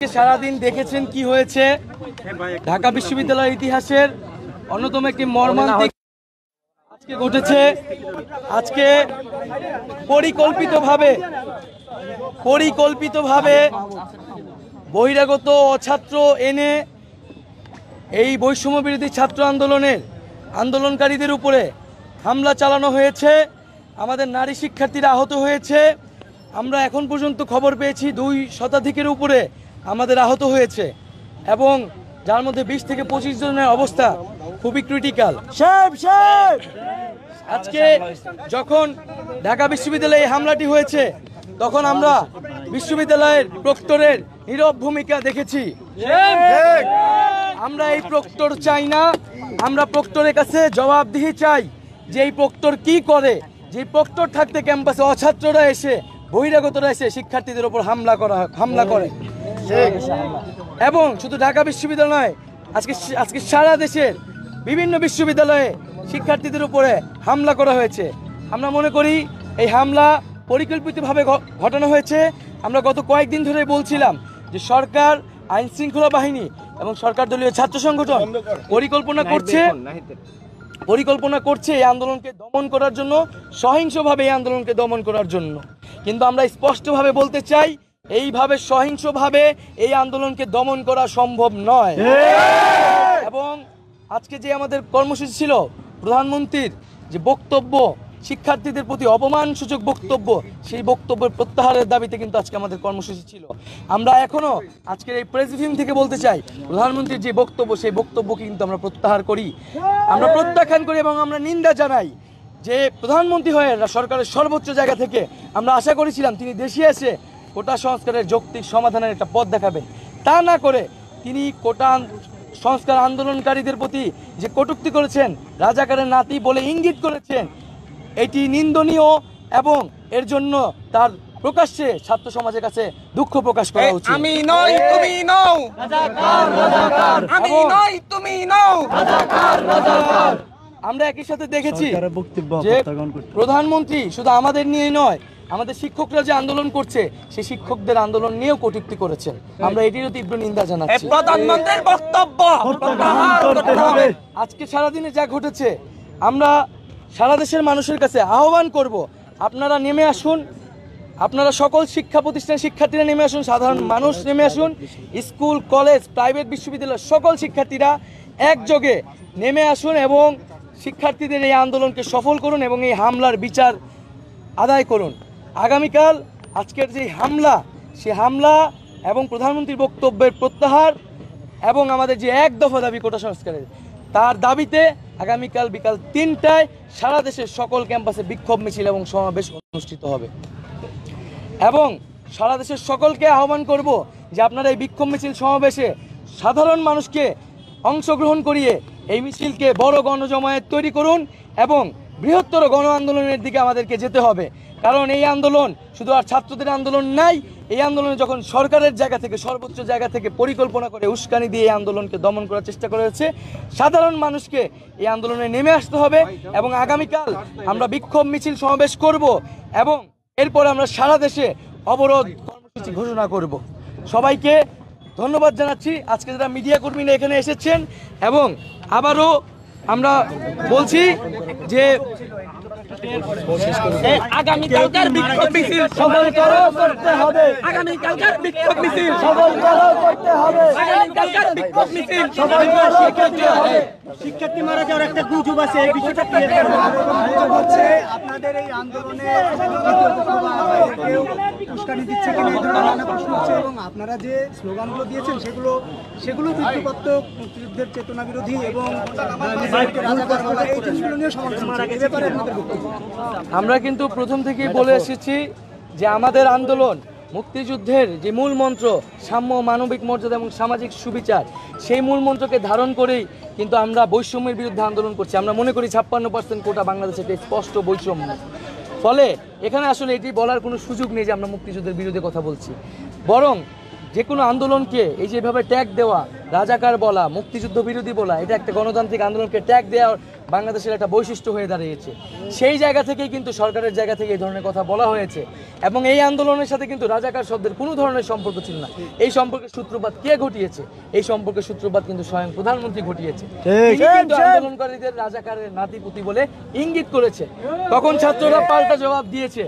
সারাদিন দেখেছেন কি হয়েছে ঢাকা বিশ্ববিদ্যালয়ের ইতিহাসের অন্যতম একটি মর্মান্তিক আজকে ঘটেছে। আজকে পরিকল্পিতভাবে বহিরাগত ছাত্র এনে এই বৈষম্য বিরোধী ছাত্র আন্দোলনকারীদের উপরে হামলা চালানো হয়েছে। আমাদের নারী শিক্ষার্থীরা আহত হয়েছে। আমরা এখন পর্যন্ত খবর পেয়েছি 2 শতাধিকের উপরে আমাদের আহত হয়েছে এবং যার মধ্যে 20 থেকে 25 জনের অবস্থা খুবই ক্রিটিক্যাল। আজকে যখন ঢাকা বিশ্ববিদ্যালয়ে হামলাটি হয়েছে তখন আমরা বিশ্ববিদ্যালয়ের প্রক্টরের নীরব ভূমিকা দেখেছি। আমরা এই প্রক্টর চাই না, আমরা প্রক্টরের কাছে জবাবদিহি চাই যে এই প্রক্টর কি করে, যে প্রক্টর থাকতে ক্যাম্পাসে অছাত্ররা এসে বহিরাগতরা এসে শিক্ষার্থীদের উপর হামলা করে এবং শুধু ঢাকা বিশ্ববিদ্যালয় নয়, আজকে সারা দেশের বিভিন্ন বিশ্ববিদ্যালয়ে শিক্ষার্থীদের উপরে হামলা করা হয়েছে। আমরা মনে করি এই হামলা পরিকল্পিতভাবে ঘটানো হয়েছে। আমরা গত কয়েকদিন ধরে বলছিলাম যে সরকার, আইন শৃঙ্খলা বাহিনী এবং সরকার দলীয় ছাত্র সংগঠন পরিকল্পনা করছে এই আন্দোলনকে দমন করার জন্য, সহিংসভাবে এই আন্দোলনকে দমন করার জন্য। কিন্তু আমরা স্পষ্টভাবে বলতে চাই এইভাবে সহিংসভাবে এই আন্দোলনকে দমন করা সম্ভব নয়। এবং আজকে যে আমাদের কর্মসূচি ছিল, প্রধানমন্ত্রীর যে বক্তব্য, শিক্ষার্থীদের প্রতি অপমানসূচক বক্তব্য, সেই বক্তব্যের প্রত্যাহারের দাবিতে কিন্তু আজকে আমাদের কর্মসূচি ছিল। আমরা এখনো আজকের এই প্রেস ব্রিফিং থেকে বলতে চাই, প্রধানমন্ত্রীর যে বক্তব্য, সেই বক্তব্যকে কিন্তু আমরা প্রত্যাহার করি, আমরা প্রত্যাখ্যান করি এবং আমরা নিন্দা জানাই যে প্রধানমন্ত্রী হয়ে সরকারের সর্বোচ্চ জায়গা থেকে আমরা আশা করেছিলাম তিনি দেশে এসে কোটা সংস্কারের যৌক্তিক সমাধানের একটা পথ দেখাবেন। তা না করে তিনি কোটা সংস্কার আন্দোলনকারীদের প্রতি যে কটূক্তি করেছেন, রাজাকারের নাতি বলে ইঙ্গিত করেছেন, এটি নিন্দনীয় এবং এর জন্য তার প্রকাশ্যে ছাত্র সমাজের কাছে দুঃখ প্রকাশ করা উচিত। আমি নই তুমি নও, রাজাকার রাজাকার, আমি নই তুমি নও, রাজাকার রাজাকার। আমরা একই সাথে দেখেছি যে প্রধানমন্ত্রী শুধু আমাদের নিয়ে নয়, আমাদের শিক্ষকরা যে আন্দোলন করছে সেই শিক্ষকদের আন্দোলন নিয়েও কটূক্তি করেছেন। আমরা এটিরও তীব্র নিন্দা জানাচ্ছি। প্রধানমন্ত্রীর বক্তব্য আজকে সারাদিনে যা ঘটেছে, আমরা সারা দেশের মানুষের কাছে আহ্বান করব, আপনারা নেমে আসুন, আপনারা সকল শিক্ষা প্রতিষ্ঠানের শিক্ষার্থীরা নেমে আসুন, সাধারণ মানুষ নেমে আসুন, স্কুল, কলেজ, প্রাইভেট বিশ্ববিদ্যালয়ের সকল শিক্ষার্থীরা একযোগে নেমে আসুন এবং শিক্ষার্থীদের এই আন্দোলনকে সফল করুন এবং এই হামলার বিচার আদায় করুন। আগামীকাল আজকের যে হামলা, সে হামলা এবং প্রধানমন্ত্রীর বক্তব্যের প্রত্যাহার এবং আমাদের যে 1 দফা দাবি কোটা সংস্কারের, তার দাবিতে আগামীকাল বিকাল 3টায় সারা দেশের সকল ক্যাম্পাসে বিক্ষোভ মিছিল এবং সমাবেশ অনুষ্ঠিত হবে এবং সারা দেশের সকলকে আহ্বান করব যে আপনারা এই বিক্ষোভ মিছিল সমাবেশে সাধারণ মানুষকে অংশগ্রহণ করিয়ে এই মিছিলকে বড় গণজমায়েত তৈরি করুন এবং বৃহত্তর গণ আন্দোলনের দিকে আমাদেরকে যেতে হবে। কারণ এই আন্দোলন শুধু আর ছাত্রদের আন্দোলন নাই, এই আন্দোলনে যখন সরকারের জায়গা থেকে, সর্বোচ্চ জায়গা থেকে পরিকল্পনা করে উস্কানি দিয়ে এই আন্দোলনকে দমন করার চেষ্টা করা হচ্ছে, সাধারণ মানুষকে এই আন্দোলনে নেমে আসতে হবে এবং আগামীকাল আমরা বিক্ষোভ মিছিল সমাবেশ করব এবং এরপর আমরা সারা দেশে অবরোধ কর্মসূচি ঘোষণা করব। সবাইকে ধন্যবাদ জানাচ্ছি আজকে যারা মিডিয়া কর্মীরা এখানে এসেছেন এবং আবারও আমরা বলছি যে আগামীকালকার বিক্ষোভ মিছিল সফল করতে হবে, আগামীকালকার বিক্ষোভ মিছিল সফল করতে হবে, আগামীকালকার বিক্ষোভ মিছিল সফল করতে হবে। শিক্ষার্থী মারা যাওয়ার একটা গুজব আছে, এই বিষয়টা ক্লিয়ার করুন হচ্ছে আপনাদের এই আন্দোলনে কেউ উস্কানি দিচ্ছে কিনা এই ধরনের নানা প্রশ্ন হচ্ছে এবং আপনারা যে স্লোগানগুলো দিয়েছেন সেগুলো যুক্তিপত্র, মুক্তিযুদ্ধের চেতনা বিরোধী এবং রাজাকার বলা, এই জিনিসগুলো নিয়ে সমালোচনা এই ব্যাপারে আপনাদের বক্তব্য। আমরা কিন্তু প্রথম থেকেই বলে এসেছি যে আমাদের আন্দোলন মুক্তিযুদ্ধের যে মূল মন্ত্র সাম্য, মানবিক মর্যাদা এবং সামাজিক সুবিচার, সেই মূল মন্ত্রকে ধারণ করেই কিন্তু আমরা বৈষম্যের বিরুদ্ধে আন্দোলন করছি। আমরা মনে করি 56% কোটা বাংলাদেশে একটা স্পষ্ট বৈষম্য। ফলে এখানে আসলে এটি বলার কোনো সুযোগ নেই যে আমরা মুক্তিযুদ্ধের বিরুদ্ধে কথা বলছি, বরং যে কোনো আন্দোলনকে এই যেভাবে ট্যাগ দেওয়া, রাজাকার বলা, মুক্তিযুদ্ধ বিরোধী বলা, এটা একটা গণতান্ত্রিক আন্দোলনকে ট্যাগ দেওয়া বাংলাদেশের একটা বৈশিষ্ট্য হয়ে দাঁড়িয়েছে। সেই জায়গা থেকেই কিন্তু সরকারের জায়গা থেকে এই ধরনের কথা বলা হয়েছে এবং এই আন্দোলনের সাথে কিন্তু রাজাকার শব্দের কোনো ধরনের সম্পর্ক ছিল না। এই সম্পর্কের সূত্রপাত কে ঘটিয়েছে? এই সম্পর্কের সূত্রপাত কিন্তু স্বয়ং প্রধানমন্ত্রী ঘটিয়েছে। তিনি কিন্তু আন্দোলনকারীদের রাজাকারের নাতিপুতি বলে ইঙ্গিত করেছে। তখন ছাত্ররা পাল্টা জবাব দিয়েছে,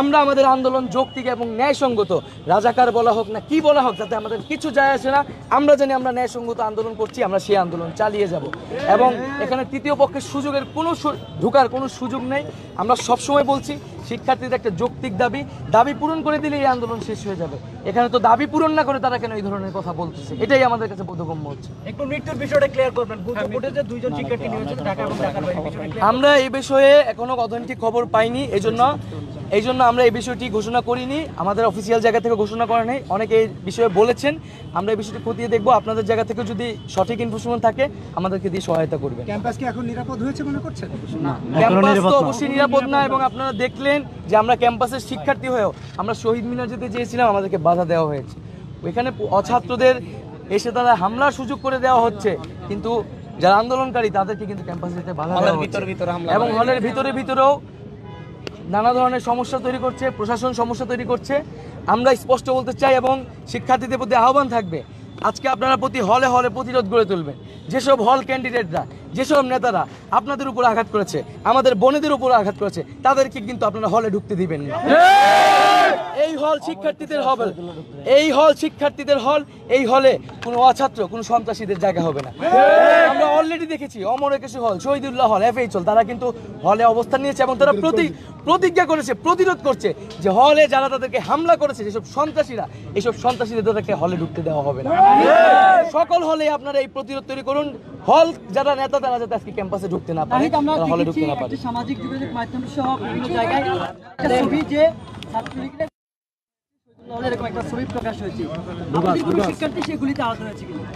আমরা আমাদের আন্দোলন যৌক্তিক এবং ন্যায়সঙ্গত, রাজাকার বলা হোক না কি বলা হোক তাতে আমাদের কিছু যায় আসে না। আমরা জানি আমরা ন্যায়সঙ্গত আন্দোলন করছি, আমরা সেই আন্দোলন চালিয়ে যাব এবং এখানে তৃতীয় পক্ষের সুযোগের কোনো ঢোকার কোনো সুযোগ নেই। আমরা সবসময় বলছি শিক্ষার্থীদের একটা যৌক্তিক দাবি পূরণ করে দিলে এই আন্দোলন শেষ হয়ে যাবে। এখানে তো দাবি পূরণ না করে তারা কেন এই ধরনের কথা বলতেছে, এটাই আমাদের কাছে বোধগম্য হচ্ছে। একটু মৃত্যুর বিষয়টা ক্লিয়ার করবেন। গুজব উঠেছে দুইজন শিক্ষার্থী নিহত ঢাকা এবং ঢাকার বাইরে। আমরা এই বিষয়ে এখনো অথেন্টিক খবর পাইনি, এই জন্য আমরা এই বিষয়টি ঘোষণা করিনি। আমাদের অফিসিয়াল জায়গা থেকে ঘোষণা করা নেই। অনেকে এই বিষয়ে বলেছেন, আমরা এই বিষয়টি খতিয়ে দেখবো। আপনাদের জায়গা থেকে যদি সঠিক ইনফরমেশন থাকে আমাদেরকে দিয়ে সহায়তা করবে। ক্যাম্পাস কি এখন নিরাপদ হয়েছে মনে করছেন? ক্যাম্পাস তো অবশ্যই নিরাপদ না এবং আপনারা দেখলেন যে আমরা ক্যাম্পাসের শিক্ষার্থী হয়েও আমরা শহীদ মিনার যেতে চেয়েছিলাম, আমাদেরকে বাধা দেওয়া হয়েছে। ওইখানে অছাত্রদের এসে তারা হামলার সুযোগ করে দেওয়া হচ্ছে, কিন্তু যারা আন্দোলনকারী তাদেরকে কিন্তু ক্যাম্পাসে যেতে বাধা দেওয়া হচ্ছে এবং হলের ভিতরেও নানা ধরনের সমস্যা তৈরি করছে, প্রশাসন সমস্যা তৈরি করছে। আমরা স্পষ্ট বলতে চাই এবং শিক্ষার্থীদের প্রতি আহ্বান থাকবে, আজকে আপনারা প্রতি হলে প্রতিরোধ গড়ে তুলবেন। যেসব হল ক্যান্ডিডেটরা, যেসব নেতারা আপনাদের উপর আঘাত করেছে, আমাদের বোনেদের উপর আঘাত করেছে, তাদেরকে কিন্তু আপনারা হলে ঢুকতে দিবেন না। এই হল শিক্ষার্থীদের হল, এই হলে কোনো অছাত্র, কোনো সন্ত্রাসীদের জায়গা হবে না। আমরা অলরেডি দেখেছি অমর একুশে হল, শহীদুল্লাহ হল, FH হল, তারা কিন্তু হলে অবস্থান নিয়েছে এবং তারা প্রতিজ্ঞা করেছে, প্রতিরোধ করছে যে হলে যারা তাদেরকে হামলা করেছে, যেসব সন্ত্রাসীরা, এইসব সন্ত্রাসীদের তাদেরকে হলে ঢুকতে দেওয়া হবে না। সকল হলে আপনারা এই প্রতিরোধ তৈরি করুন। হল যারা নেতা তারা যাতে আজকে ক্যাম্পাসে ঢুকতে না পারে, তারা হলে ঢুকতে না পারে। সামাজিক যোগাযোগ মাধ্যম সহ বিভিন্ন জায়গায় ছবি যে ছাত্রলীগের এরকম একটা ছবি প্রকাশ হয়েছে, শিক্ষার্থী সেগুলিতে আহত হয়েছে কিনা?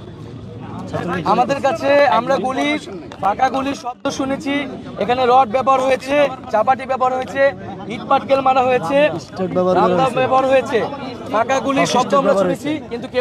আমাদের কাছে আমরা ফাঁকা গুলির শব্দ শুনেছি, এখানে রড ব্যবহার হয়েছে, চাপাটি ব্যবহার হয়েছে, ইট পাটকেল মারা হয়েছে, রামদা ব্যবহার হয়েছে। ফাঁকা গুলির শব্দ আমরা শুনেছি, কিন্তু কেউ